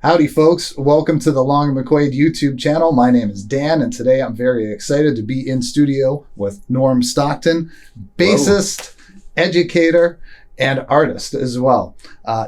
Howdy, folks. Welcome to the Long McQuade YouTube channel. My name is Dan, and today I'm very excited to be in studio with Norm Stockton, bassist, educator, and artist as well.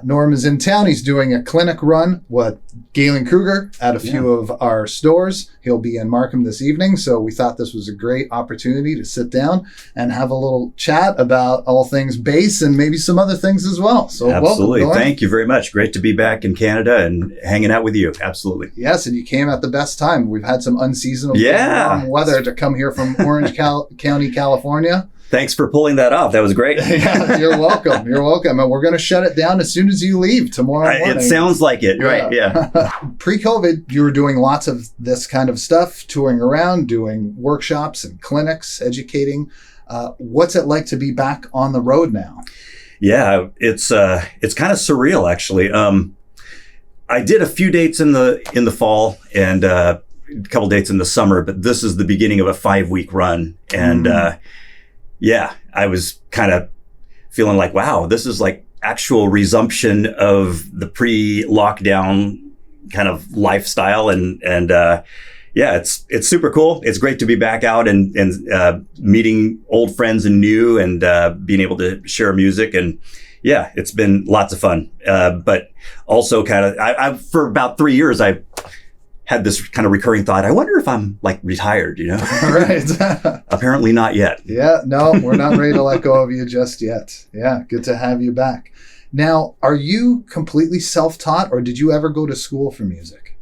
Norm is in town. He's doing a clinic run with Gallien-Krueger at a few of our stores. He'll be in Markham this evening, so we thought this was a great opportunity to sit down and have a little chat about all things bass and maybe some other things as well. So absolutely. Welcome, thank you very much. Great to be back in Canada and hanging out with you. Absolutely. Yes, and you came at the best time. We've had some unseasonable warm weather to come here from Orange County, California. Thanks for pulling that off. That was great. Yeah, you're welcome. You're welcome. And we're going to shut it down as soon as you leave tomorrow morning. It sounds like it, right? Yeah. Pre-COVID, you were doing lots of this kind of stuff, touring around, doing workshops and clinics, educating. What's it like to be back on the road now? Yeah, it's kind of surreal, actually. I did a few dates in the fall and a couple dates in the summer, but this is the beginning of a 5-week run, and yeah, I was kind of feeling like, wow, this is like actual resumption of the pre-lockdown kind of lifestyle. And yeah, it's super cool. It's great to be back out and meeting old friends and new and being able to share music. And yeah, it's been lots of fun. But also kind of, I for about 3 years, I had this kind of recurring thought, I wonder if I'm like retired, you know? Right. Apparently not yet. Yeah, no, we're not ready to let go of you just yet. Yeah, good to have you back. Now, are you completely self-taught or did you ever go to school for music?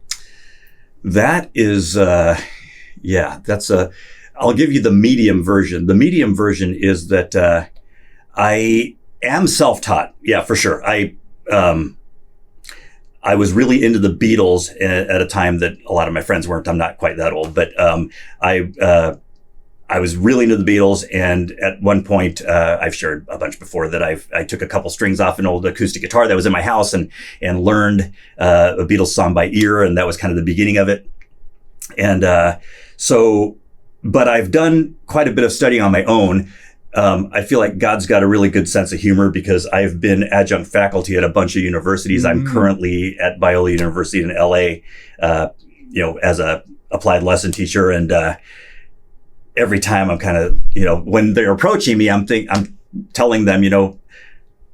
That is, yeah, I'll give you the medium version. The medium version is that I am self-taught. Yeah, for sure. I was really into the Beatles at a time that a lot of my friends weren't. I'm not quite that old, but I was really into the Beatles. And at one point, I've shared a bunch before that I took a couple strings off an old acoustic guitar that was in my house and learned a Beatles song by ear. And that was kind of the beginning of it. And but I've done quite a bit of studying on my own. I feel like God's got a really good sense of humor because I've been adjunct faculty at a bunch of universities. I'm currently at Biola University in LA, as a applied lesson teacher. And, every time I'm kind of, when they're approaching me, I'm telling them,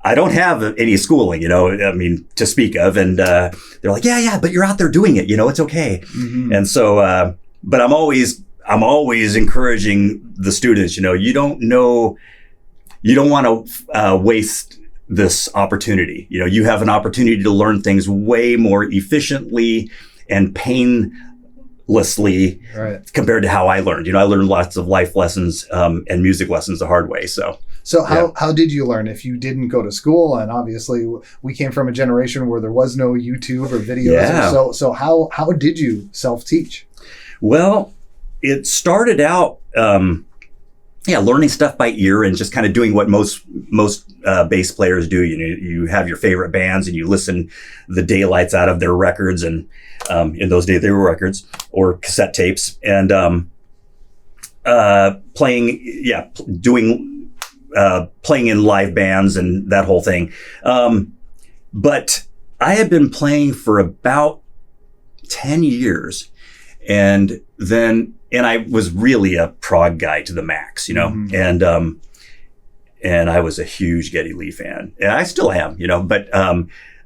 I don't have any schooling, to speak of. And, they're like, yeah, but you're out there doing it, it's okay. Mm-hmm. And so, but I'm always encouraging the students, you don't want to waste this opportunity. You have an opportunity to learn things way more efficiently and painlessly compared to how I learned. I learned lots of life lessons and music lessons the hard way. So how did you learn if you didn't go to school? And obviously we came from a generation where there was no YouTube or videos. Yeah. So how did you self-teach? Well, it started out, learning stuff by ear and just kind of doing what most bass players do. You have your favorite bands and you listen the daylights out of their records, and in those days they were records or cassette tapes, and playing in live bands and that whole thing. But I had been playing for about 10 years, and I was really a prog guy to the max, and I was a huge Geddy Lee fan, and I still am, but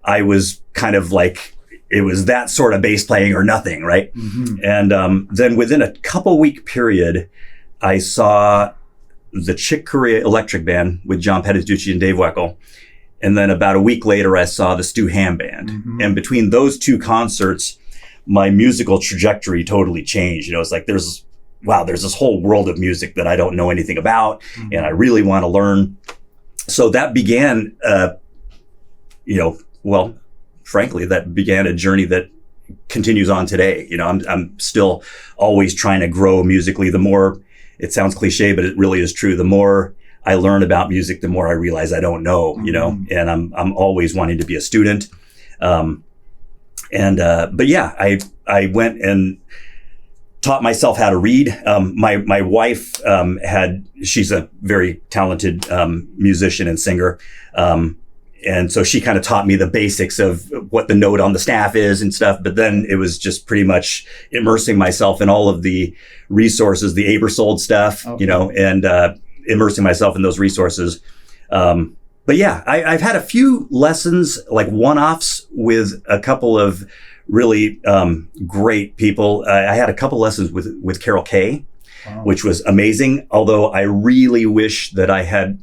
I was kind of like, it was that sort of bass playing or nothing, right? Mm-hmm. And then within a couple week period, I saw the Chick Corea Electric Band with John Petitucci and Dave Weckl. And then about a week later, I saw the Stu Ham Band. Mm-hmm. And between those two concerts, my musical trajectory totally changed. It's like, there's this whole world of music that I don't know anything about, and I really want to learn. So that began, frankly, that began a journey that continues on today. I'm still always trying to grow musically. The more, it sounds cliche, but it really is true. The more I learn about music, the more I realize I don't know, and I'm always wanting to be a student. But yeah, I went and taught myself how to read. My wife she's a very talented musician and singer. And so she kind of taught me the basics of what the note on the staff is and stuff. But then it was just pretty much immersing myself in all of the resources, the Abersold stuff, Okay. you know, and immersing myself in those resources. But yeah, I've had a few lessons, like one-offs with a couple of really great people. I had a couple lessons with Carol Kay, Wow. which was amazing. Although I really wish that I had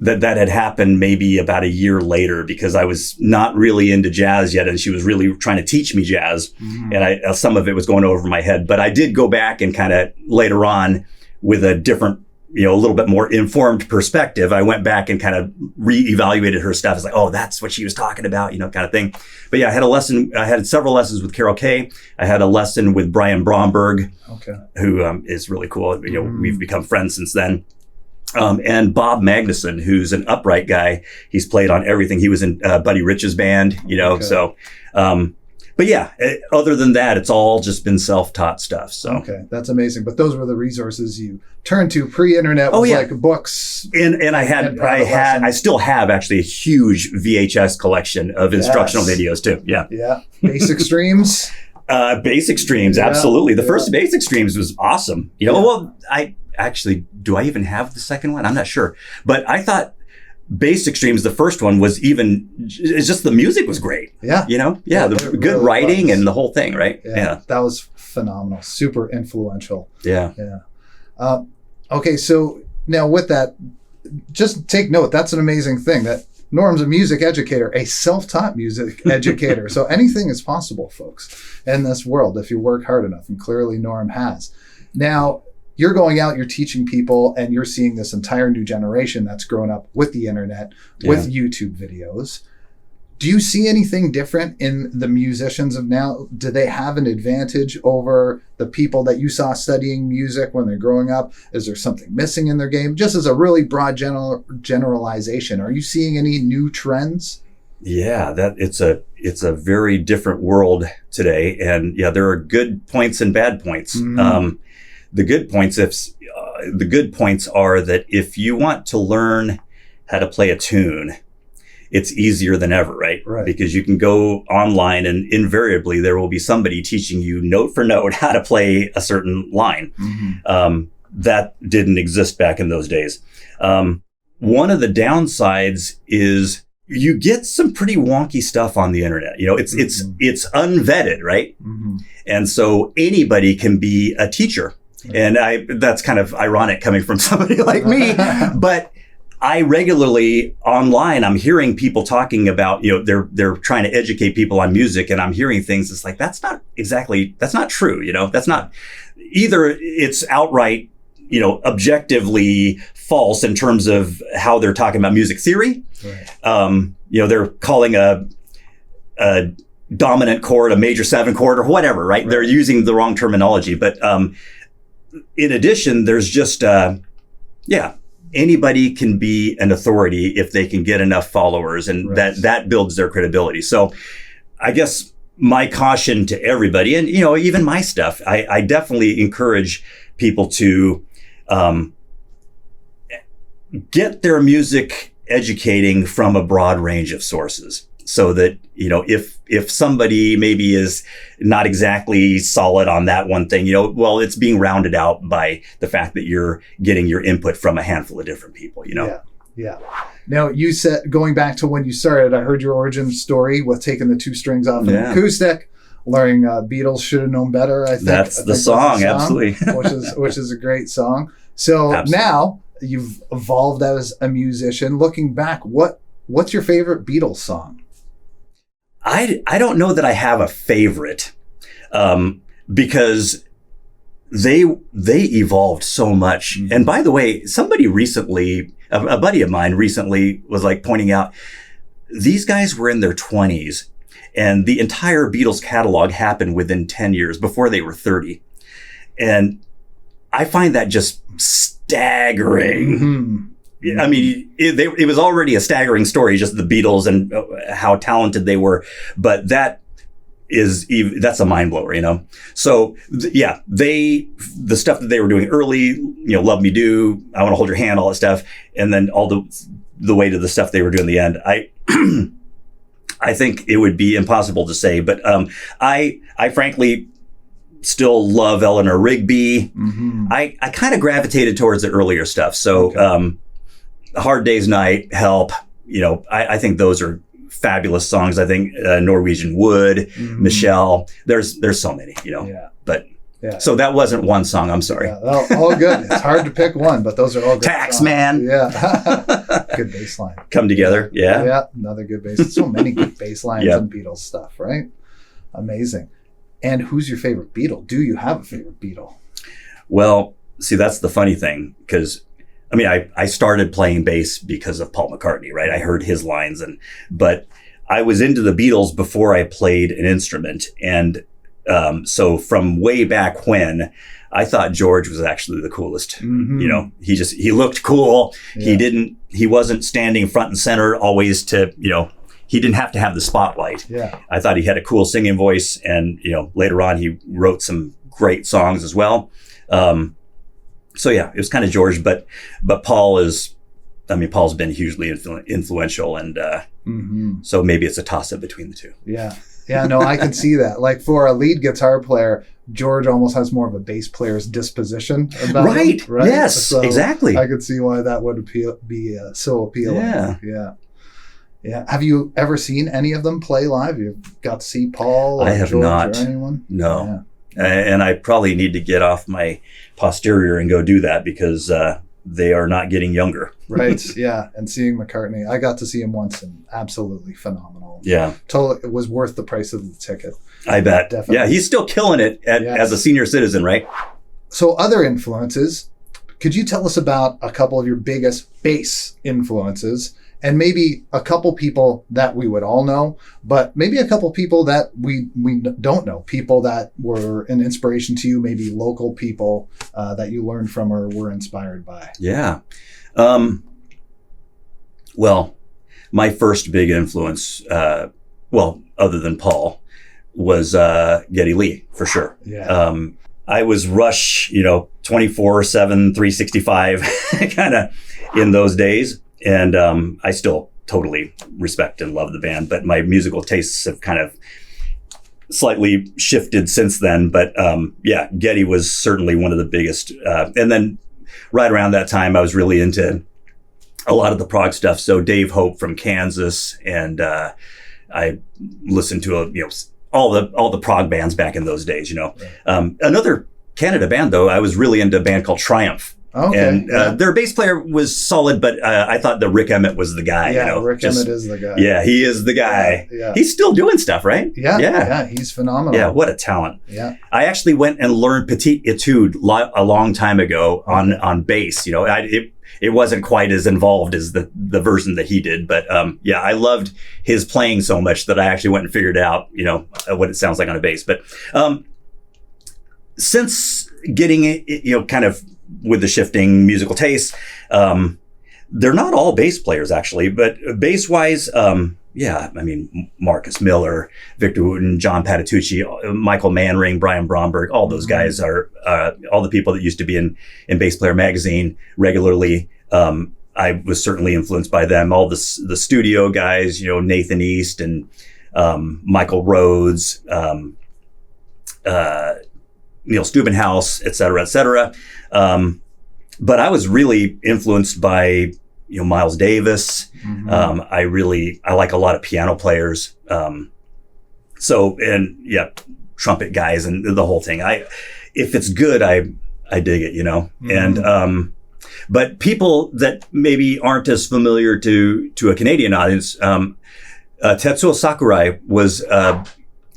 that had happened maybe about a year later, because I was not really into jazz yet, and she was really trying to teach me jazz, and some of it was going over my head. But I did go back and kind of later on with a different, you know, a little bit more informed perspective. I went back and kind of reevaluated her stuff. It's like, oh, that's what she was talking about, you know, kind of thing. But yeah, I had several lessons with Carol Kay. I had a lesson with Brian Bromberg, who is really cool. You know, we've become friends since then. And Bob Magnuson, who's an upright guy. He's played on everything. He was in Buddy Rich's band, you know, so, but yeah, other than that, it's all just been self-taught stuff. So, okay, that's amazing. But those were the resources you turned to pre-internet, was like books. And I still have actually a huge VHS collection of instructional videos too. Yeah. Yeah. Basic Streams. Basic Streams. Absolutely. The first Basic Streams was awesome. You know, well, do I even have the second one? I'm not sure. But I thought Basic Streams, the first one, was it's just the music was great. Yeah. You know? Yeah. The good really writing and the whole thing, right? Yeah. That was phenomenal. Super influential. Yeah. Yeah. Okay. So now with that, just take note. That's an amazing thing that Norm's a music educator, a self-taught music educator. So anything is possible, folks, in this world if you work hard enough. And clearly Norm has. Now, you're going out, you're teaching people, and you're seeing this entire new generation that's grown up with the internet, with YouTube videos. Do you see anything different in the musicians of now? Do they have an advantage over the people that you saw studying music when they're growing up? Is there something missing in their game? Just as a really broad generalization, are you seeing any new trends? Yeah, it's a very different world today, and yeah, there are good points and bad points. The good points are that if you want to learn how to play a tune, it's easier than ever, right? Because you can go online and invariably there will be somebody teaching you note for note how to play a certain line. That didn't exist back in those days. One of the downsides is you get some pretty wonky stuff on the internet. You know, it's unvetted, right? And so anybody can be a teacher. And that's kind of ironic coming from somebody like me, but I regularly online, I'm hearing people talking about, you know, they're trying to educate people on music, and I'm hearing things. It's like, that's not true. You know, that's not either. It's outright, you know, objectively false in terms of how they're talking about music theory. You know, they're calling a dominant chord a major 7 chord or whatever, right? They're using the wrong terminology, but, in addition, there's just, anybody can be an authority if they can get enough followers, and that builds their credibility. So I guess my caution to everybody, and, you know, even my stuff, I definitely encourage people to, get their music educating from a broad range of sources. So that, you know, if somebody maybe is not exactly solid on that one thing, you know, well, it's being rounded out by the fact that you're getting your input from a handful of different people, you know? Yeah. Now, you said, going back to when you started, I heard your origin story with taking the 2 strings off an acoustic, learning Beatles Should Have Known Better, I think. That's the song, absolutely. which is a great song. So now you've evolved as a musician. Looking back, what's your favorite Beatles song? I don't know that I have a favorite, because they evolved so much. And by the way, somebody recently, a buddy of mine recently was like pointing out, these guys were in their 20s and the entire Beatles catalog happened within 10 years before they were 30. And I find that just staggering. I mean, it was already a staggering story, just the Beatles and how talented they were. But that that's a mind blower, you know? So the stuff that they were doing early, you know, Love Me Do, I Want to Hold Your Hand, all that stuff. And then all the way to the stuff they were doing in the end. I think it would be impossible to say, but, I frankly still love Eleanor Rigby. Mm-hmm. I kind of gravitated towards the earlier stuff. So, Hard Day's Night, Help, you know, I think those are fabulous songs. I think Norwegian Wood, Michelle. There's so many, you know. Yeah. But so that wasn't one song. I'm sorry. Yeah, all good. It's hard to pick one, but those are all good. Tax songs. Man. Yeah. Good bass line. Come Together. Yeah. Yeah. Another good bass. So many good bass lines in Beatles stuff, right? Amazing. And who's your favorite Beatle? Do you have a favorite Beatle? Well, see, that's the funny thing, because I mean, I started playing bass because of Paul McCartney, right? I heard his lines, but I was into the Beatles before I played an instrument. And so from way back when, I thought George was actually the coolest. Mm-hmm. You know, he looked cool. Yeah. He wasn't standing front and center always to, you know, he didn't have to have the spotlight. Yeah. I thought he had a cool singing voice, and, you know, later on he wrote some great songs as well. So yeah, it was kind of George, but Paul's been hugely influential, and so maybe it's a toss up between the two. Yeah. Yeah, no, I can see that. Like, for a lead guitar player, George almost has more of a bass player's disposition about him, right? Yes, so exactly. I could see why that would be so appealing. Yeah. Have you ever seen any of them play live? You've got to see Paul or I have George not. Or anyone? No. Yeah. And I probably need to get off my posterior and go do that, because they are not getting younger. Right. Yeah. And seeing McCartney, I got to see him once, and absolutely phenomenal. Yeah. Totally, it was worth the price of the ticket. I bet. Definitely. Yeah. He's still killing it as a senior citizen, right? So, other influences, could you tell us about a couple of your biggest bass influences, and maybe a couple people that we would all know, but maybe a couple people that we don't know, people that were an inspiration to you, maybe local people that you learned from or were inspired by? Yeah. Well, my first big influence, other than Paul, was Geddy Lee, for sure. Yeah. I was Rush, 24/7, 365 kind of in those days. And I still totally respect and love the band, but my musical tastes have kind of slightly shifted since then. But Geddy was certainly one of the biggest. And then right around that time, I was really into a lot of the prog stuff. So Dave Hope from Kansas, and I listened to all the prog bands back in those days. Another Canada band, though, I was really into a band called Triumph. Okay, and their bass player was solid, but I thought that Rick Emmett was the guy. Yeah, Rick Emmett is the guy. Yeah, he is the guy. Yeah. He's still doing stuff, right? Yeah, he's phenomenal. Yeah, what a talent. Yeah, I actually went and learned Petite Etude a long time ago on bass. It wasn't quite as involved as the version that he did, but I loved his playing so much that I actually went and figured out what it sounds like on a bass. But since getting it, kind of with the shifting musical tastes, they're not all bass players actually, but bass wise, Marcus Miller, Victor Wooten, John Patitucci, Michael Manring, Brian Bromberg, all those guys are all the people that used to be in Bass Player magazine regularly. I was certainly influenced by them. All the studio guys, Nathan East and Michael Rhodes, Neil Steubenhaus, et cetera. But I was really influenced by, Miles Davis. Mm-hmm. I like a lot of piano players. Trumpet guys and the whole thing. If it's good, I dig it, Mm-hmm. And, but people that maybe aren't as familiar to a Canadian audience, Tetsuo Sakurai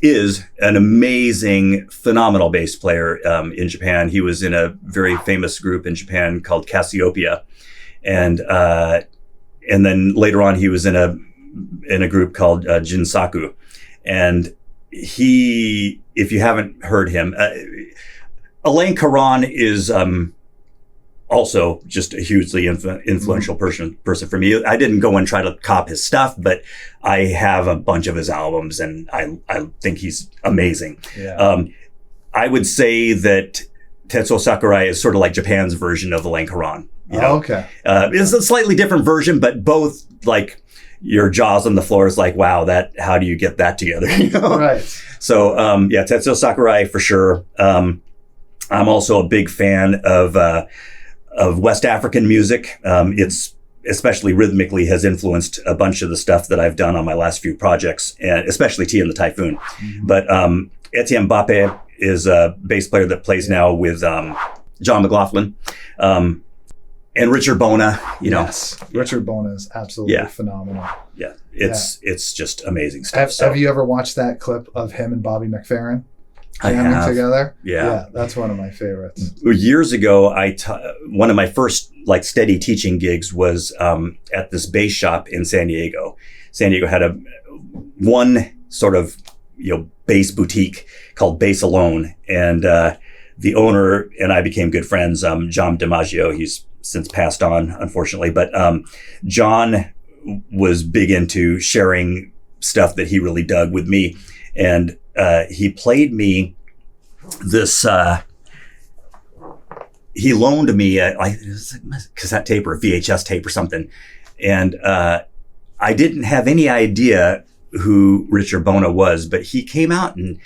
is an amazing, phenomenal bass player in Japan. He was in a very famous group in Japan called Cassiopeia, and then later on he was in a group called Jinsaku. And if you haven't heard him, Alain Caron is also just a hugely influential person for me. I didn't go and try to cop his stuff, but I have a bunch of his albums, and I think he's amazing. Yeah. I would say that Tetsuo Sakurai is sort of like Japan's version of Alain Caron. Okay. It's a slightly different version, but both, like, your jaws on the floor is like, wow, how do you get that together? Right. So, Tetsuo Sakurai for sure. I'm also a big fan of West African music. It's especially rhythmically has influenced a bunch of the stuff that I've done on my last few projects, and especially Tea and the Typhoon. Mm-hmm. But Etienne Mbappe is a bass player that plays now with John McLaughlin. And Richard Bona, Yes, Richard Bona is absolutely phenomenal. Yeah, it's just amazing stuff. Have you ever watched that clip of him and Bobby McFerrin jamming together? Yeah, that's one of my favorites. Years ago, one of my first like steady teaching gigs was at this bass shop in San Diego. San Diego had one sort of bass boutique called Bass Alone, and the owner and I became good friends. John DiMaggio, he's since passed on, unfortunately, but John was big into sharing stuff that he really dug with me, and he played me this. He loaned me a cassette tape or a VHS tape or something, and I didn't have any idea who Richard Bona was, but he came out, and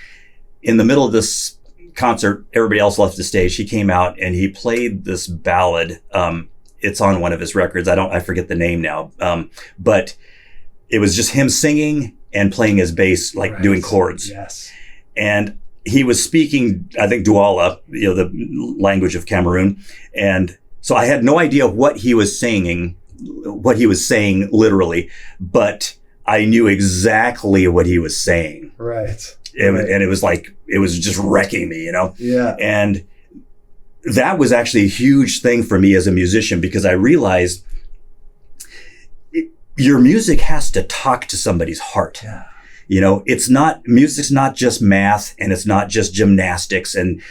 in the middle of this concert, everybody else left the stage. He came out and he played this ballad. It's on one of his records. I forget the name now. But it was just him singing and playing his bass, like doing chords. Yes. And he was speaking, I think, Douala, the language of Cameroon. And so I had no idea what he was saying literally, but I knew exactly what he was saying. Right. And it was like, it was just wrecking me, Yeah. And that was actually a huge thing for me as a musician, because I realized your music has to talk to somebody's heart. Yeah. Music's not just math, and it's not just gymnastics. And,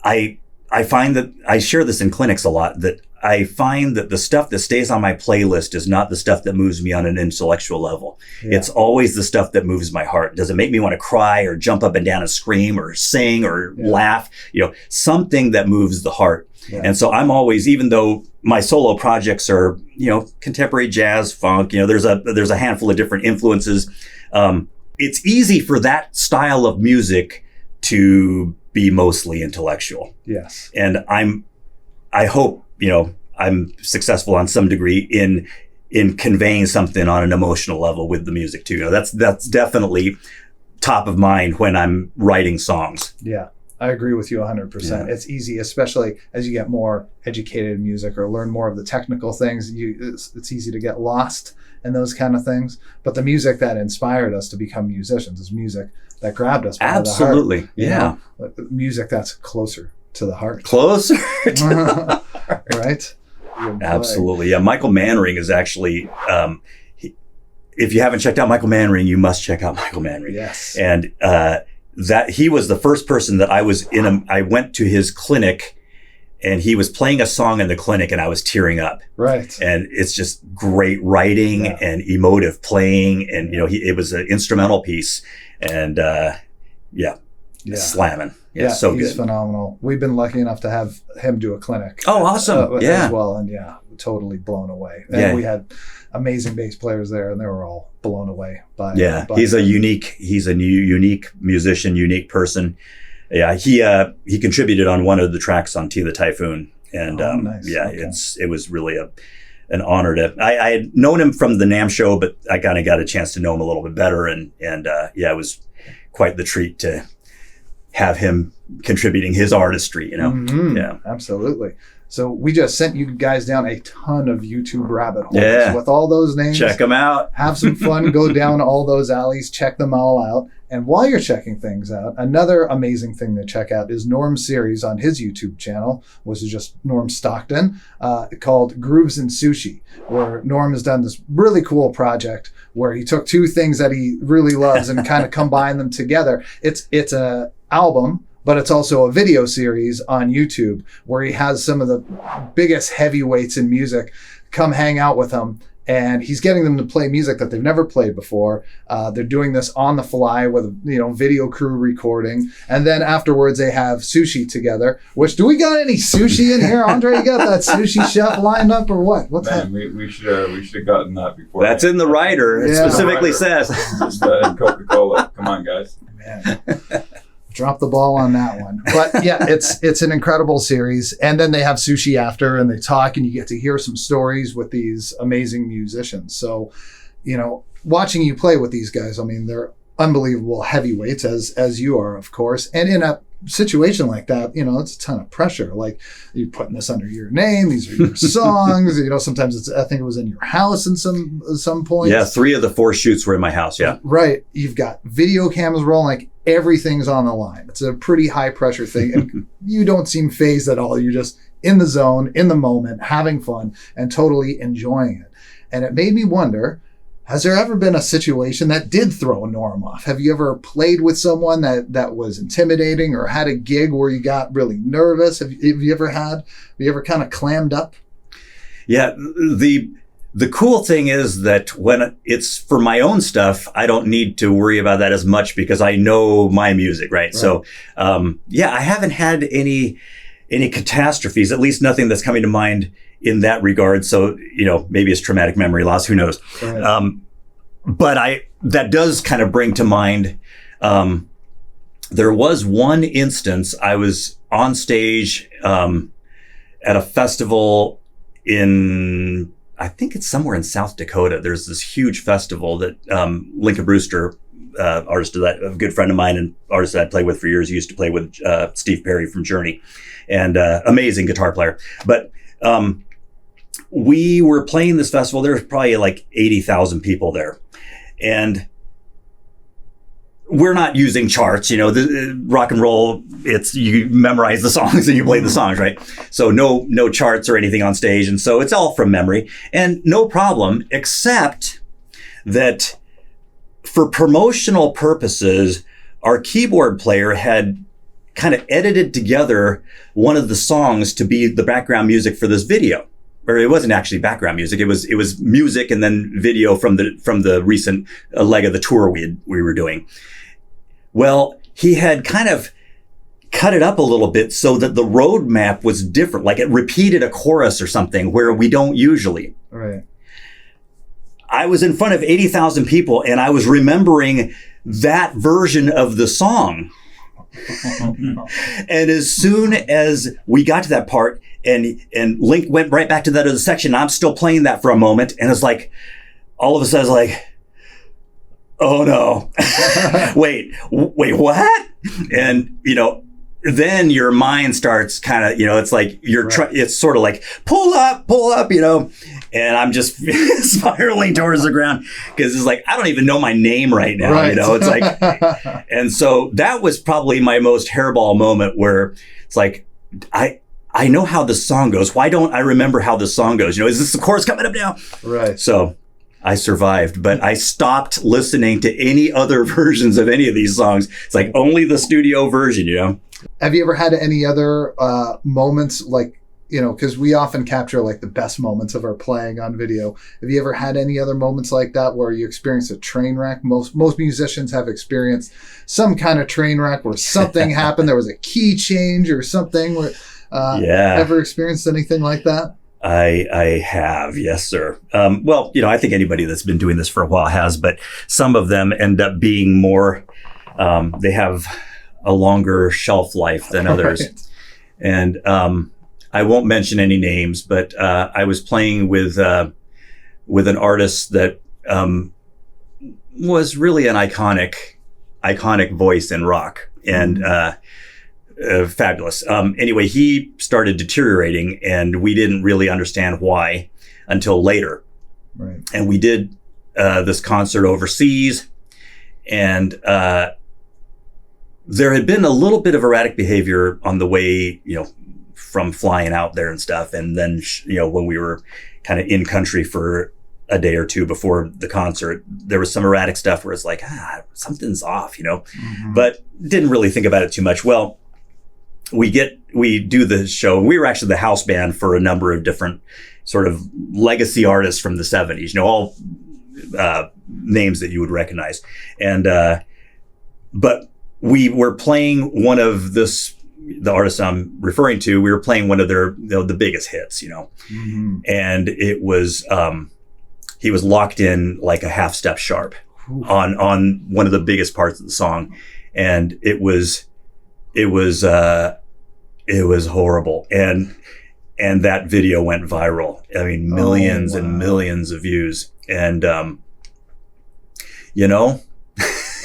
I find that I share this in clinics a lot, that I find that the stuff that stays on my playlist is not the stuff that moves me on an intellectual level. Yeah. It's always the stuff that moves my heart. Does it make me want to cry or jump up and down and scream or sing or laugh? Something that moves the heart. Yeah. And so I'm always, even though my solo projects are, contemporary jazz, funk, there's a handful of different influences. It's easy for that style of music to be mostly intellectual. Yes. And I hope, I'm successful on some degree in conveying something on an emotional level with the music too. That's definitely top of mind when I'm writing songs. Yeah, I agree with you 100%. Yeah. It's easy, especially as you get more educated in music or learn more of the technical things. It's easy to get lost in those kind of things. But the music that inspired us to become musicians is music that grabbed us by Absolutely. the heart. Music that's closer to the heart. Closer to the heart. Right? Absolutely. Yeah. Michael Manring is actually, if you haven't checked out Michael Manring, you must check out Michael Manring. Yes. And that he was the first person that I went to his clinic, and he was playing a song in the clinic, and I was tearing up. Right. And it's just great writing and emotive playing. And, it was an instrumental piece, and slamming. Yeah, so he's good. Phenomenal. We've been lucky enough to have him do a clinic. Oh, awesome! As well, and totally blown away. And we had amazing bass players there, and they were all blown away by. Yeah, he's a unique musician, unique person. Yeah, he contributed on one of the tracks on Tea the Typhoon, and nice. It was really an honor to. I had known him from the NAMM show, but I kind of got a chance to know him a little bit better, and it was quite the treat to have him contributing his artistry, Mm-hmm. Yeah, absolutely. So we just sent you guys down a ton of YouTube rabbit holes with all those names. Check them out. Have some fun. Go down all those alleys. Check them all out. And while you're checking things out, another amazing thing to check out is Norm's series on his YouTube channel, which is just Norm Stockton, called Grooves and Sushi, where Norm has done this really cool project where he took two things that he really loves and kind of combined them together. It's a album but it's also a video series on YouTube where he has some of the biggest heavyweights in music come hang out with him. And he's getting them to play music that they've never played before. They're doing this on the fly with, video crew recording. And then afterwards they have Sushi together. Which, do we got any sushi in here, Andre? You got that sushi chef lined up or what? What's that? We should have gotten that before. That's in the writer. It specifically says. Just Coca-Cola. Come on, guys. Man. Drop the ball on that one. But yeah, it's an incredible series. And then they have Sushi after and they talk and you get to hear some stories with these amazing musicians. So, watching you play with these guys, I mean, they're unbelievable heavyweights as you are, of course. And in a situation like that, it's a ton of pressure. Like, you're putting this under your name. These are your songs. Sometimes I think it was in your house in some point. Yeah, 3 of the 4 shoots were in my house. Yeah. Right. You've got video cameras rolling, like everything's on the line. It's a pretty high pressure thing. And you don't seem phased at all. You're just in the zone, in the moment, having fun and totally enjoying it. And it made me wonder, has there ever been a situation that did throw Norm off? Have you ever played with someone that was intimidating or had a gig where you got really nervous? Have you ever kind of clammed up? Yeah. The cool thing is that when it's for my own stuff, I don't need to worry about that as much because I know my music, right? So, I haven't had any catastrophes, at least nothing that's coming to mind in that regard. So, maybe it's traumatic memory loss, who knows? Right. But that does kind of bring to mind, there was one instance I was on stage, at a festival in, I think it's somewhere in South Dakota. There's this huge festival that, Lincoln Brewster, artist that a good friend of mine and artist that I played with for years. He used to play with, Steve Perry from Journey, and, amazing guitar player. But, we were playing this festival. There was probably like 80,000 people there. And we're not using charts, the rock and roll, it's you memorize the songs and you play the songs, right? So no charts or anything on stage. And so it's all from memory and no problem, except that for promotional purposes, our keyboard player had kind of edited together one of the songs to be the background music for this video. Or it wasn't actually background music. It was music and then video from the recent leg of the tour we were doing. Well, he had kind of cut it up a little bit so that the road map was different. Like it repeated a chorus or something where we don't usually. Right. I was in front of 80,000 people and I was remembering that version of the song. And as soon as we got to that part and Link went right back to that other section, I'm still playing that for a moment. And it's like, all of a sudden, like, oh no, wait, what? And, then your mind starts kind of, it's like it's sort of like pull up, and I'm just spiraling towards the ground because it's like, I don't even know my name right now, right. It's like, and so that was probably my most hairball moment where it's like, I know how the song goes. Why don't I remember how the song goes? Is this the chorus coming up now? Right. So I survived, but I stopped listening to any other versions of any of these songs. It's like only the studio version, Have you ever had any other moments like, because we often capture like the best moments of our playing on video. Have you ever had any other moments like that where you experienced a train wreck? Most musicians have experienced some kind of train wreck where something happened. There was a key change or something. Where, Ever experienced anything like that? I have, yes, sir. Well, I think anybody that's been doing this for a while has, but some of them end up being more, they have a longer shelf life than others. Right. And I won't mention any names, but I was playing with an artist that was really an iconic voice in rock and fabulous. Anyway, he started deteriorating and we didn't really understand why until later. Right. And we did this concert overseas and there had been a little bit of erratic behavior on the way, from flying out there and stuff. And then, when we were kind of in country for a day or two before the concert, there was some erratic stuff where it's like, something's off, Mm-hmm. but didn't really think about it too much. Well, we do the show. We were actually the house band for a number of different sort of legacy artists from the 70s, all names that you would recognize. And, but we were playing one of the artists I'm referring to, we were playing one of their, the biggest hits, Mm-hmm. and it was, he was locked in like a half step sharp on one of the biggest parts of the song. And it was horrible. And that video went viral. I mean, millions and millions of views. And,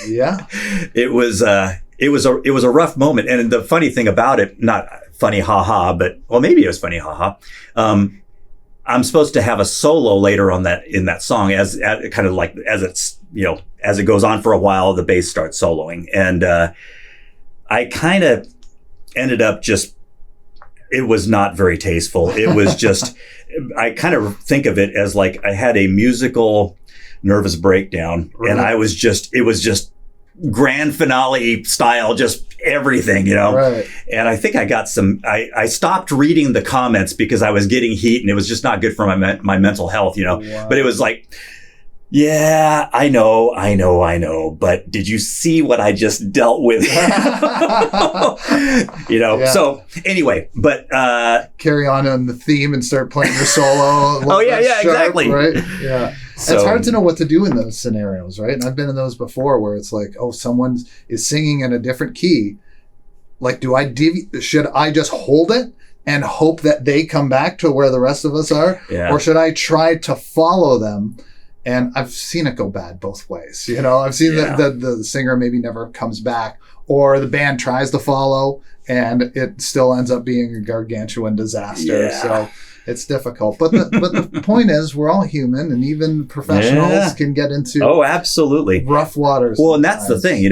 Yeah. It was a rough moment. And the funny thing about it, not funny, haha, but, well, maybe it was funny, haha. I'm supposed to have a solo later on in that song as kind of like, as it's, as it goes on for a while, the bass starts soloing. And, I kind of ended up it was not very tasteful. It was just, I kind of think of it as like I had a musical nervous breakdown, right. And it was just grand finale style, just everything, Right. And I think I got I stopped reading the comments because I was getting heat and it was just not good for my mental health, Wow. But it was like, yeah, I know. But did you see what I just dealt with? Yeah. So anyway, but carry on the theme and start playing your solo. Oh yeah, sharp, exactly. Right? Yeah. So, it's hard to know what to do in those scenarios, right? And I've been in those before where it's like, someone is singing in a different key. Like, should I just hold it and hope that they come back to where the rest of us are? Yeah. Or should I try to follow them? And I've seen it go bad both ways. I've seen that the singer maybe never comes back, or the band tries to follow and it still ends up being a gargantuan disaster. Yeah. So it's difficult. But the point is, we're all human, and even professionals can get into absolutely rough waters. Well, and that's the thing,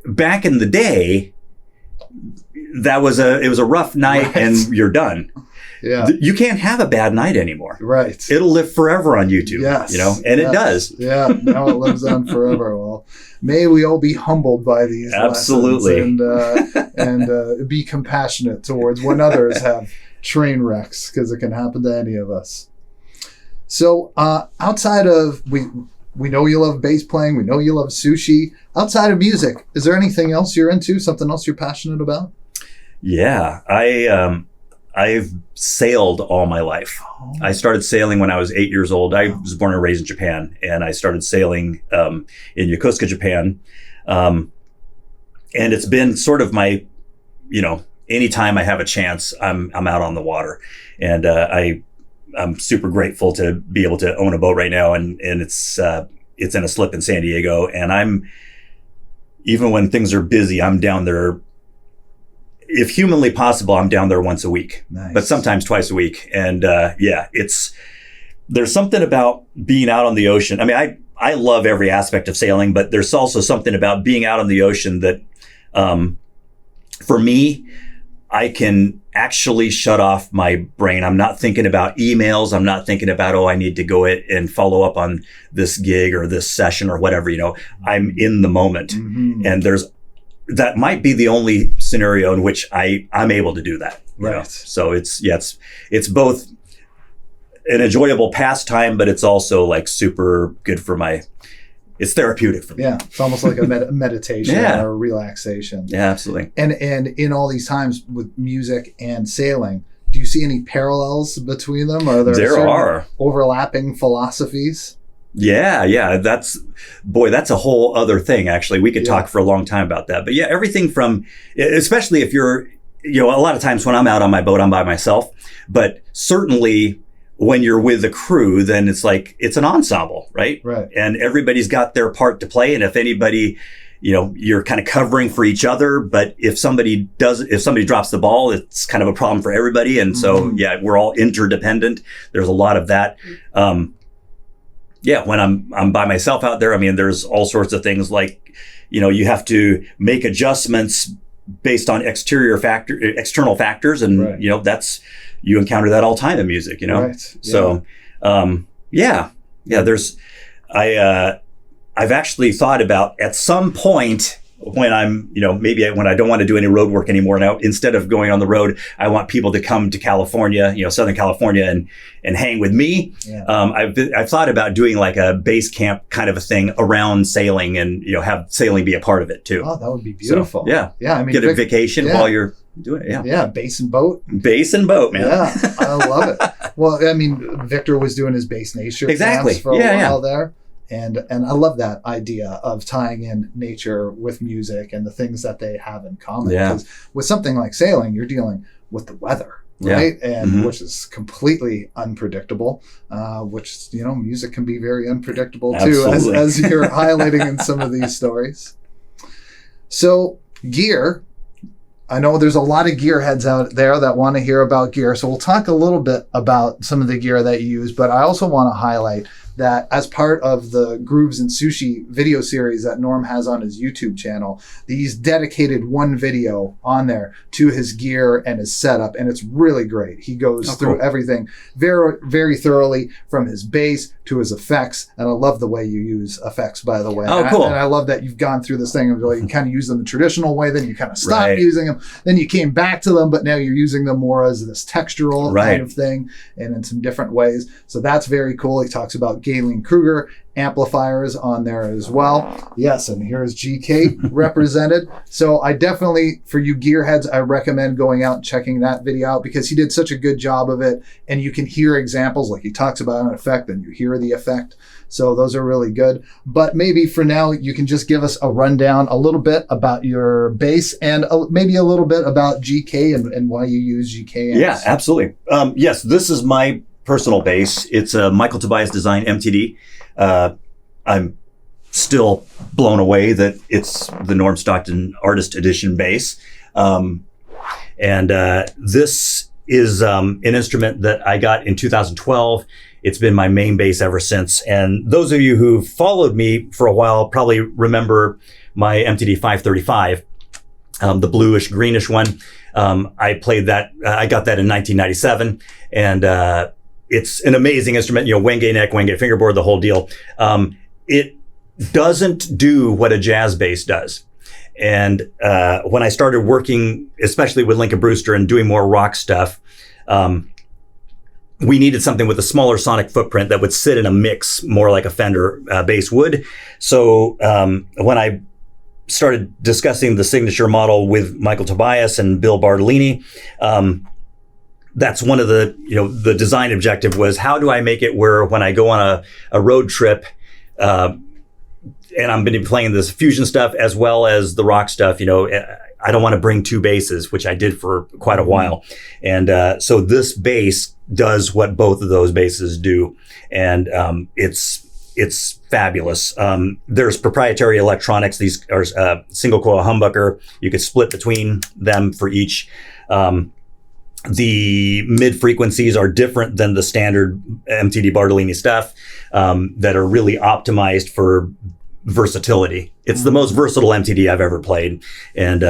back in the day, it was a rough night, right. And you're done. Yeah. You can't have a bad night anymore. Right. It'll live forever on YouTube. Yes. And it does. Yeah. Now it lives on forever. Well, may we all be humbled by these absolutely lessons and be compassionate towards when others have train wrecks, because it can happen to any of us. So outside of, we know you love bass playing, we know you love sushi. Outside of music, is there anything else you're into, something else you're passionate about? Yeah, I've sailed all my life. Oh. I started sailing when I was 8 years old. I was born and raised in Japan, and I started sailing in Yokosuka, Japan. And it's been sort of my, anytime I have a chance, I'm out on the water. And I'm super grateful to be able to own a boat right now, and it's in a slip in San Diego. And even when things are busy, I'm down there. If humanly possible, I'm down there once a week, nice. But sometimes twice a week. And there's something about being out on the ocean. I mean, I love every aspect of sailing, but there's also something about being out on the ocean that, for me, I can actually shut off my brain. I'm not thinking about emails. I'm not thinking about, I need to go and follow up on this gig or this session or whatever, I'm in the moment. Mm-hmm. And that might be the only scenario in which I'm able to do that. Right. So it's both an enjoyable pastime, but it's also like super good for it's therapeutic for me. Yeah. It's almost like a meditation or relaxation. Yeah, absolutely. And in all these times with music and sailing, do you see any parallels between them? There are overlapping philosophies? Yeah. That's a whole other thing, actually. We could talk for a long time about that. But yeah, everything from, especially if you're, a lot of times when I'm out on my boat, I'm by myself. But certainly when you're with a crew, then it's like, it's an ensemble, right? Right. And everybody's got their part to play. And if anybody, you're kind of covering for each other. But if somebody drops the ball, it's kind of a problem for everybody. And so, we're all interdependent. There's a lot of that. When I'm by myself out there, I mean, there's all sorts of things like, you have to make adjustments based on external factors. And, right. You encounter that all the time in music, Right. So, I've actually thought about at some point, when I'm, maybe when I don't want to do any road work anymore now, instead of going on the road, I want people to come to California, Southern California and hang with me. Yeah. I've thought about doing like a base camp kind of a thing around sailing and, have sailing be a part of it too. Oh, that would be beautiful. So, yeah. Yeah. I mean, get a vacation while you're doing it. Yeah. Yeah. Bass and boat. Bass and boat, man. Yeah. I love it. Well, I mean, Victor was doing his Bass Nature exactly. camps for a while there. And I love that idea of tying in nature with music and the things that they have in common. Yeah. Because with something like sailing, you're dealing with the weather, right? Yeah. And which is completely unpredictable, which, music can be very unpredictable too, as you're highlighting in some of these stories. So gear, I know there's a lot of gearheads out there that want to hear about gear. So we'll talk a little bit about some of the gear that you use, but I also want to highlight that as part of the Grooves and Sushi video series that Norm has on his YouTube channel, he's dedicated one video on there to his gear and his setup, and it's really great. He goes through everything very, very thoroughly, from his bass to his effects, and I love the way you use effects, by the way. Oh, cool. And I love that you've gone through this thing of like, you kind of use them the traditional way, then you kind of stopped using them, then you came back to them, but now you're using them more as this textural kind of thing and in some different ways. So that's very cool. He talks about Gallien-Krueger amplifiers on there as well. Yes, and here's GK represented. So I definitely, for you gearheads, I recommend going out and checking that video out, because he did such a good job of it, and you can hear examples, like he talks about an effect and you hear the effect. So those are really good. But maybe for now, you can just give us a rundown a little bit about your bass and maybe a little bit about GK and why you use GK amps. Yeah, absolutely. Yes, this is my personal bass. It's a Michael Tobias Design MTD. I'm still blown away that it's the Norm Stockton Artist Edition bass. And this is an instrument that I got in 2012. It's been my main bass ever since. And those of you who've followed me for a while probably remember my MTD 535, the bluish greenish one. I played that. I got that in 1997, and it's an amazing instrument. Wenge neck, Wenge fingerboard, the whole deal. It doesn't do what a jazz bass does. And when I started working, especially with Lincoln Brewster and doing more rock stuff, we needed something with a smaller sonic footprint that would sit in a mix more like a Fender bass would. So when I started discussing the signature model with Michael Tobias and Bill Bartolini, that's one of the design objective was, how do I make it where when I go on a road trip, and I'm going to be playing this fusion stuff as well as the rock stuff, I don't want to bring two basses, which I did for quite a while. And so this bass does what both of those basses do. And it's fabulous. There's proprietary electronics. These are single coil humbucker. You could split between them for each. The mid frequencies are different than the standard MTD Bartolini stuff, that are really optimized for versatility. It's the most versatile MTD I've ever played. And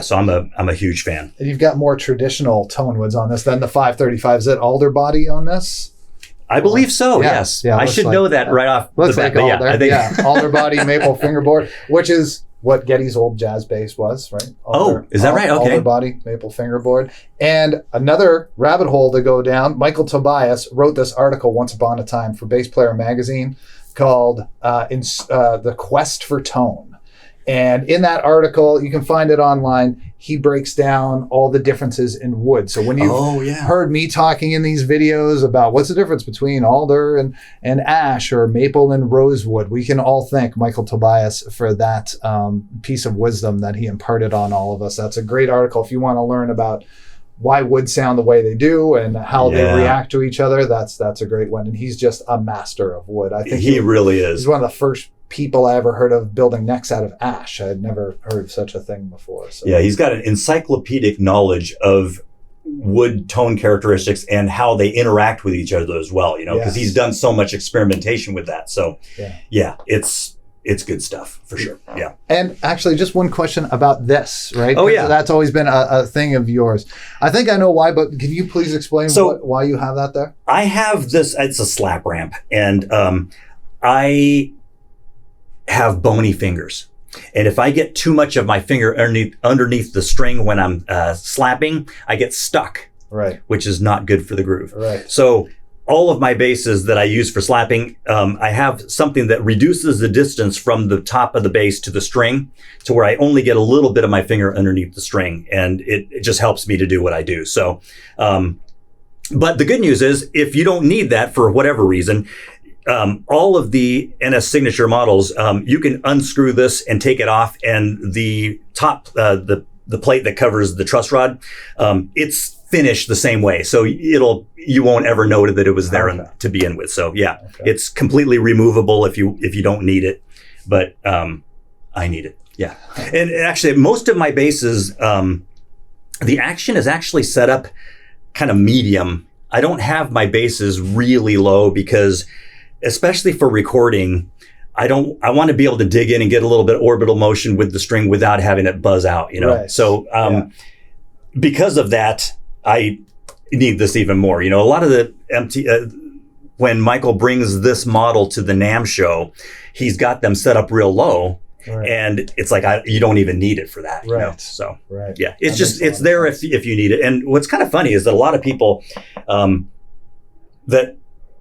so I'm a huge fan. And you've got more traditional tone woods on this than the 535. Is it alder body on this? I believe so, yes. Yeah, I should know that right off the bat. I think alder body, maple fingerboard, which is what Geddy's old jazz bass was, right? Is that right? Okay. Alder body, maple fingerboard. And another rabbit hole to go down, Michael Tobias wrote this article once upon a time for Bass Player magazine called The Quest for Tone. And in that article, you can find it online, he breaks down all the differences in wood. So when you've heard me talking in these videos about what's the difference between alder and ash or maple and rosewood, we can all thank Michael Tobias for that piece of wisdom that he imparted on all of us. That's a great article if you want to learn about why woods sound the way they do and how they react to each other. That's a great one. And he's just a master of wood. I think he really is. He's one of the first people I ever heard of building necks out of ash. I had never heard of such a thing before. So. Yeah, he's got an encyclopedic knowledge of wood tone characteristics and how they interact with each other as well, because he's done so much experimentation with that. So it's good stuff for sure. Yeah. And actually, just one question about this, right? Oh, yeah. That's always been a thing of yours. I think I know why, but can you please explain why you have that there? I have this, it's a slap ramp, and I have bony fingers. And if I get too much of my finger underneath the string when I'm slapping, I get stuck, Right. which is not good for the groove. Right. So all of my basses that I use for slapping, I have something that reduces the distance from the top of the bass to the string to where I only get a little bit of my finger underneath the string. And it just helps me to do what I do. So, but the good news is if you don't need that for whatever reason, all of the NS Signature models, you can unscrew this and take it off, and the top, the plate that covers the truss rod, it's finished the same way. So you won't ever know that it was there to begin with. So yeah, it's completely removable if you don't need it, but I need it. Yeah. And actually most of my basses, the action is actually set up kind of medium. I don't have my basses really low because especially for recording, I want to be able to dig in and get a little bit of orbital motion with the string without having it buzz out, you know? Right. So, because of that, I need this even more. You know, a lot of the when Michael brings this model to the NAMM show, he's got them set up real low. Right. And it's like, you don't even need it for that. You know? So, yeah, it's there if you need it. And what's kind of funny is that a lot of people that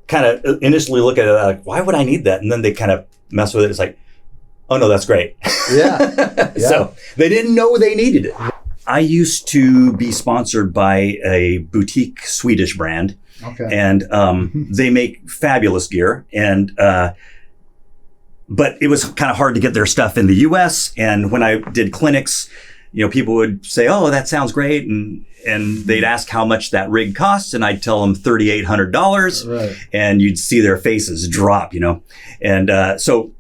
kind of initially look at it like, why would I need that? And then they kind of mess with it. It's like, oh no, that's great. Yeah. So they didn't know they needed it. I used to be sponsored by a boutique Swedish brand. Okay. And they make fabulous gear. And but it was kind of hard to get their stuff in the US. And when I did clinics, you know, people would say, oh, that sounds great. And they'd ask how much that rig costs. And I'd tell them $3,800. Right. And you'd see their faces drop, you know. And so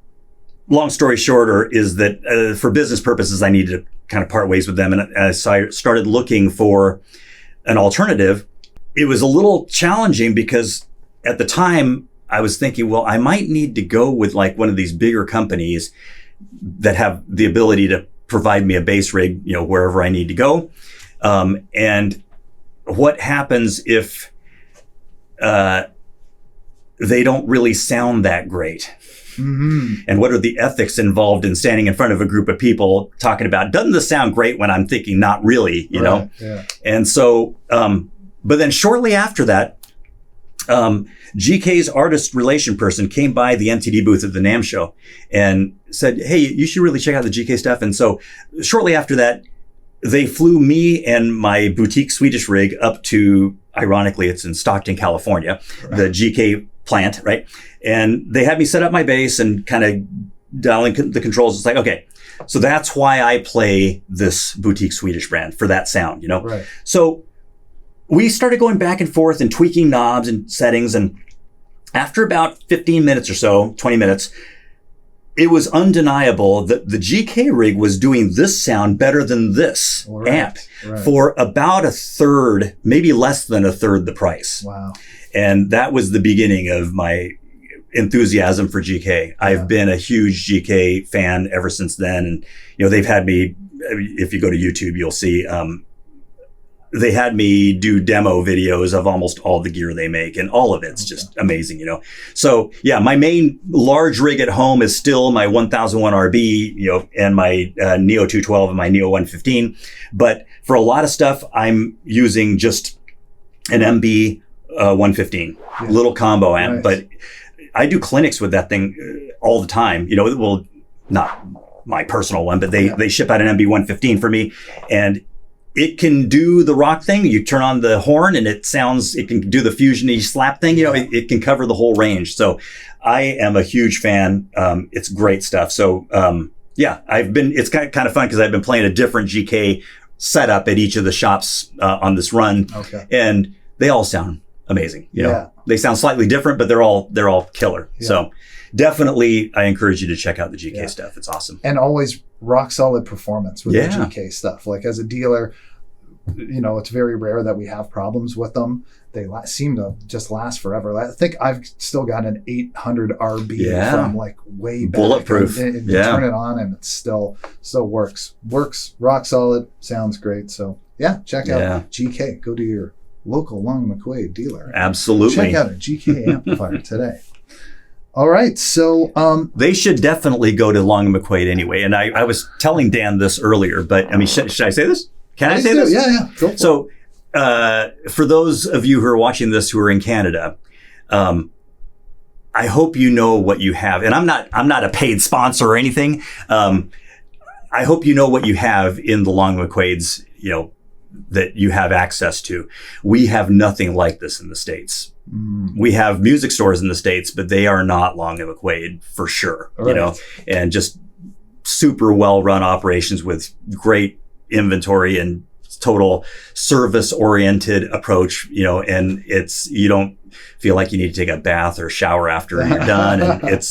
long story shorter is that for business purposes, I needed to kind of part ways with them. And as I started looking for an alternative, it was a little challenging because at the time I was thinking, well, I might need to go with like one of these bigger companies that have the ability to provide me a bass rig, you know, wherever I need to go. And what happens if they don't really sound that great? Mm-hmm. And what are the ethics involved in standing in front of a group of people talking about, doesn't this sound great, when I'm thinking not really, you know? Yeah. And so, but then shortly after that, GK's artist relation person came by the MTD booth at the NAMM show and said, hey, you should really check out the GK stuff. And so shortly after that, they flew me and my boutique Swedish rig up to, ironically, it's in Stockton, California, the GK plant, right? And they had me set up my bass and kind of dialing the controls. It's like, okay, so that's why I play this boutique Swedish brand, for that sound, you know? Right. So we started going back and forth and tweaking knobs and settings. And after about 15 minutes or so, 20 minutes, it was undeniable that the GK rig was doing this sound better than this amp for about a third, maybe less than a third the price. Wow. And that was the beginning of my enthusiasm for GK. Yeah. I've been a huge GK fan ever since then. And, you know, they've had me, if you go to YouTube, you'll see, they had me do demo videos of almost all the gear they make, and all of it's just amazing, you know? So yeah, my main large rig at home is still my 1001 RB, you know, and my Neo 212 and my Neo 115. But for a lot of stuff, I'm using just an MB 115, little combo amp. Nice. But I do clinics with that thing all the time, you know, well, not my personal one, but they ship out an MB 115 for me, and it can do the rock thing. You turn on the horn and it can do the fusion-y slap thing. You know, it can cover the whole range. So I am a huge fan. It's great stuff. So, it's kind of fun because I've been playing a different GK setup at each of the shops on this run. Okay. And they all sound amazing. You know, they sound slightly different, but they're all killer. Yeah. So definitely I encourage you to check out the GK stuff. It's awesome. And always rock solid performance with the GK stuff. Like as a dealer, you know, it's very rare that we have problems with them. They seem to just last forever. I think I've still got an 800 RB from like way back. Bulletproof. And you turn it on and it still works. Works rock solid. Sounds great. So yeah, check out GK. Go to your local Long McQuade dealer. Absolutely. Check out a GK amplifier today. All right. So They should definitely go to Long and McQuade anyway. And I was telling Dan this earlier, but I mean, should I say this? Can I say this? Yeah. Go for it. So for those of you who are watching this who are in Canada, I hope you know what you have. And I'm not a paid sponsor or anything. I hope you know what you have in the Long and McQuades, that you have access to. We have nothing like this in the States. We have music stores in the States, but they are not Long and McQuade for sure, Right. and just super well-run operations with great inventory and total service-oriented approach, and you don't feel like you need to take a bath or shower after you're done. And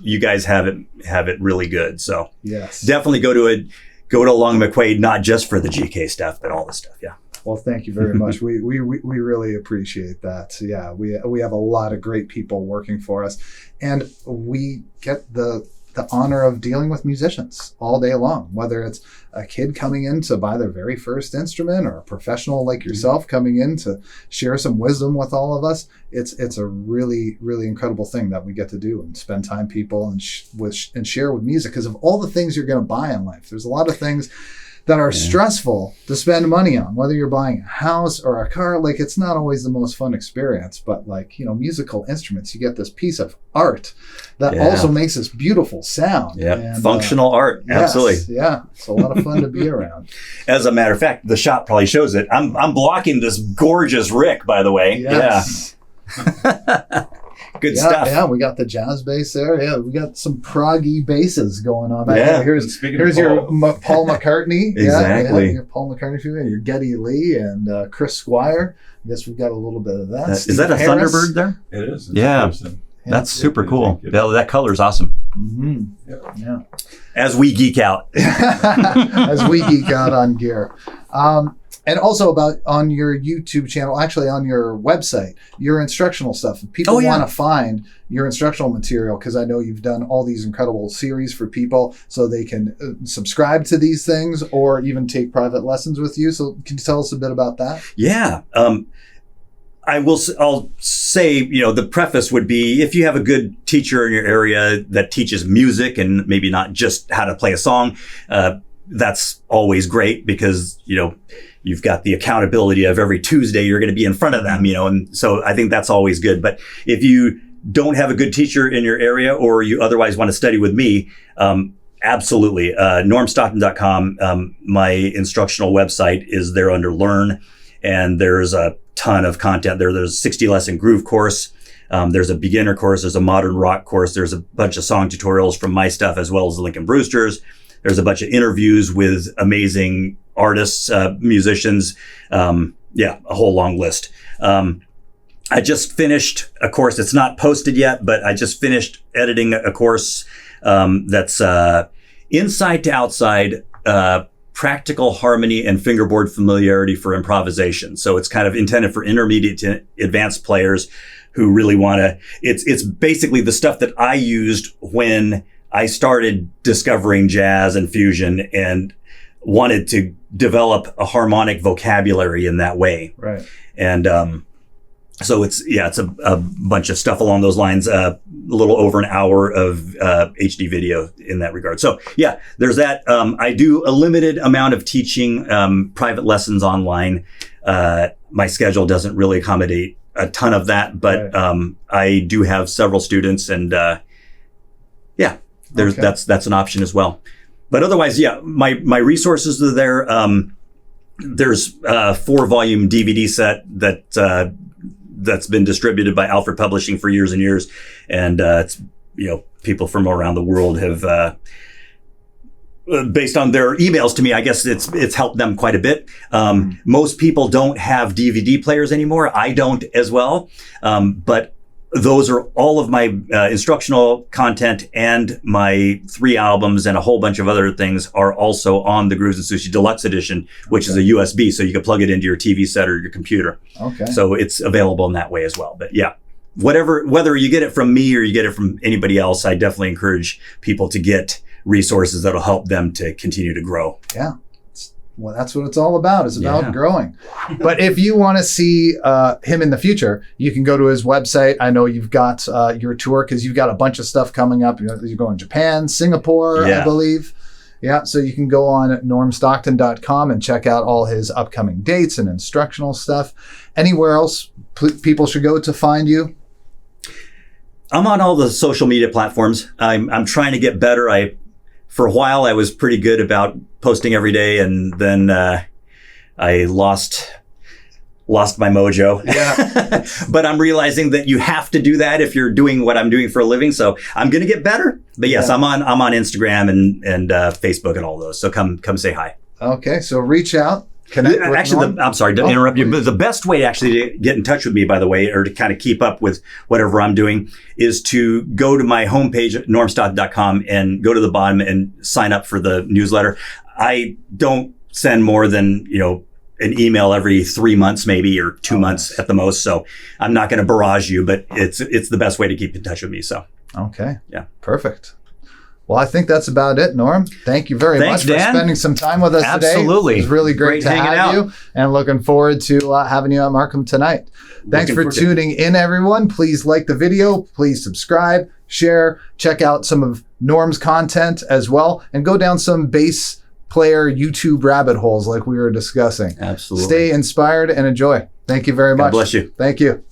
you guys have it really good. So yes, definitely go to Long and McQuade, not just for the GK stuff, but all the stuff. Yeah. Well, thank you very much. We really appreciate that. So, yeah, we have a lot of great people working for us, and we get the honor of dealing with musicians all day long, whether it's a kid coming in to buy their very first instrument or a professional like yourself coming in to share some wisdom with all of us. It's a really, really incredible thing that we get to do and spend time people and share with music, because of all the things you're going to buy in life. There's a lot of things that are stressful to spend money on, whether you're buying a house or a car. Like, it's not always the most fun experience, but musical instruments, you get this piece of art that also makes this beautiful sound. Yeah. And, functional art. yes, Absolutely. Yeah. It's a lot of fun to be around. As a matter of fact, the shop probably shows it. I'm blocking this gorgeous Rick, by the way. Yes. Yeah. Good stuff. Yeah, we got the jazz bass there. Yeah, we got some proggy basses going on. Yeah. Here's Speaking of your Paul. Paul McCartney. Exactly. Yeah, your Paul McCartney, your Geddy Lee, and Chris Squire. I guess we've got a little bit of that. Is that a Steve Harris. Thunderbird there? It is. It's Yeah. interesting. That's super Yeah, cool. thank you. That color's awesome. Mm-hmm. Yeah. As we geek out. As we geek out on gear. And also on your YouTube channel, actually on your website, your instructional stuff. If people want to find your instructional material, because I know you've done all these incredible series for people so they can subscribe to these things or even take private lessons with you. So can you tell us a bit about that? Yeah. I'll say, the preface would be, if you have a good teacher in your area that teaches music and maybe not just how to play a song, that's always great, because, you've got the accountability of every Tuesday you're going to be in front of them, and so I think that's always good. But if you don't have a good teacher in your area, or you otherwise want to study with me, absolutely. normstockton.com, my instructional website, is there under Learn, and there's a ton of content there. There's a 60 lesson groove course. There's a beginner course. There's a modern rock course. There's a bunch of song tutorials from my stuff, as well as the Lincoln Brewsters. There's a bunch of interviews with amazing artists, musicians. A whole long list. I just finished a course. It's not posted yet, but I just finished editing a course that's inside to outside, practical harmony and fingerboard familiarity for improvisation. So it's kind of intended for intermediate to advanced players who really want to. It's basically the stuff that I used when I started discovering jazz and fusion and wanted to develop a harmonic vocabulary in that way. Right. And so it's a bunch of stuff along those lines, a little over an hour of HD video in that regard. So yeah, there's that. I do a limited amount of teaching private lessons online. My schedule doesn't really accommodate a ton of that, but I do have several students, and that's an option as well. But otherwise, my resources are there. There's a 4-volume DVD set that's been distributed by Alfred Publishing for years and years, and it's people from around the world have. Based on their emails to me, I guess it's helped them quite a bit. Most people don't have DVD players anymore. I don't as well, but those are all of my instructional content, and my 3 albums and a whole bunch of other things are also on the Grooves and Sushi Deluxe Edition, which is a USB, so you can plug it into your TV set or your computer. Okay. So it's available in that way as well. But yeah, whether you get it from me or you get it from anybody else, I definitely encourage people to get resources that'll help them to continue to grow. Yeah. Well, that's what it's all about. It's about Yeah. growing. But if you want to see him in the future, you can go to his website. I know you've got your tour because you've got a bunch of stuff coming up. You're going to Japan, Singapore, Yeah. I believe. Yeah, so you can go on normstockton.com and check out all his upcoming dates and instructional stuff. Anywhere else people should go to find you? I'm on all the social media platforms. I'm trying to get better. For a while, I was pretty good about posting every day, and then I lost my mojo. Yeah. But I'm realizing that you have to do that if you're doing what I'm doing for a living. So I'm going to get better. But yes, Yeah. I'm on Instagram and Facebook and all those. So come say hi. Okay, so reach out. Connect with Actually, Norm. I'm sorry to interrupt you, but the best way actually to get in touch with me, by the way, or to kind of keep up with whatever I'm doing, is to go to my homepage at normstockton.com and go to the bottom and sign up for the newsletter. I don't send more than, an email every 3 months, maybe, or 2 months at the most. So I'm not going to barrage you, but it's the best way to keep in touch with me. So Okay. Yeah. Perfect. Well, I think that's about it, Norm. Thank you very Thanks, much for Dan. spending some time with us today. Absolutely. It was really great to hanging have out. you, and looking forward to having you at Markham tonight. Thanks for tuning in, everyone. Please like the video. Please subscribe, share, check out some of Norm's content as well, and go down some bass player YouTube rabbit holes like we were discussing. Absolutely. Stay inspired and enjoy. Thank you very much. God bless you. Thank you.